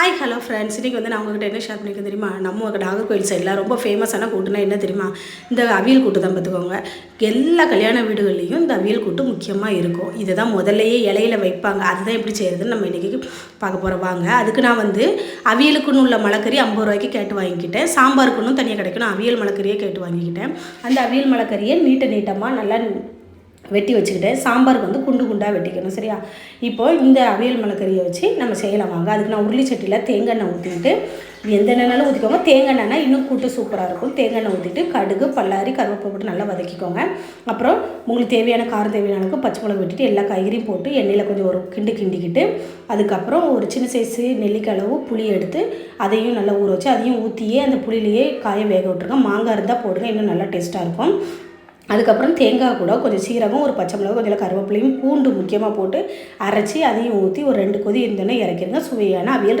Hi hello friends, இன்றைக்கி வந்து நான் உங்கள்கிட்ட என்ன ஷேர் பண்ணிக்க தெரியுமா? நம்ம நாகர்கோவில் சைடில் ரொம்ப ஃபேமஸான கூட்டுனா என்ன தெரியுமா? இந்த அவியல் கூட்டு தான். பார்த்துக்கோங்க, எல்லா கல்யாண வீடுகள்லேயும் இந்த அவியல் கூட்டு முக்கியமாக இருக்கும். இதை தான் முதல்லையே இலையில வைப்பாங்க. அதுதான் எப்படி செய்கிறதுன்னு நம்ம இன்றைக்கி பார்க்க போகிறோம். வாங்க. அதுக்கு நான் வந்து அவியலுக்குன்னு உள்ள மலைக்கறி 50 ரூபாய்க்கு கேட்டு வாங்கிக்கிட்டேன். சாம்பாருக்குன்னு தனியாக கிடைக்கணும், அவியல் மலைக்கறியே கேட்டு வாங்கிக்கிட்டேன். அந்த அவியல் மலைக்கறியை நீட்டமாக நல்லா வெட்டி வச்சுக்கிட்டேன். சாம்பாருக்கு வந்து குண்டு குண்டாக வெட்டிக்கணும், சரியா? இப்போது இந்த அவியல் மலைக்கறியை வச்சு நம்ம செய்யலாம். வாங்க. அதுக்கு நான் உருளி சட்டியில் தேங்காய் எண்ணெய் ஊற்றிட்டு, எந்த எண்ணெய்னாலும் ஊற்றிக்கோங்க. தேங்காய் எண்ணெய்னா இன்னும் கூட்டு சூப்பராக இருக்கும். தேங்காய் எண்ணெய் ஊற்றிட்டு கடுகு, பல்லாரி, கருவேப்பிலை போட்டு நல்லா வதக்கிக்கோங்க. அப்புறம் உங்களுக்கு தேவையான காரம் தேவையான அளவுக்கு பச்சை மிளகு வெட்டிட்டு எல்லா காய்கறியும் போட்டு எண்ணெயில் கொஞ்சம் ஒரு கிண்டிக்கிட்டு, அதுக்கப்புறம் ஒரு சின்ன சைஸு நெல்லிக்காய் அளவு புளி எடுத்து அதையும் நல்லா ஊற வச்சு அதையும் ஊற்றியே அந்த புளியிலேயே காயை வேக விட்டுருங்க. மாங்காய் இருந்தால் போடுங்க, இன்னும் நல்லா டேஸ்ட்டாக இருக்கும். அதுக்கப்புறம் தேங்காய் கூட கொஞ்சம் சீரகம், ஒரு பச்சை மிளகு, கொஞ்சம் கருவேப்பிலையும் பூண்டு முக்கியமாக போட்டு அரைச்சி அதையும் ஊற்றி ஒரு 2 கொதி இருந்தோன்னே இறக்கிடுங்க. சுவையான அவியல் ரெடி.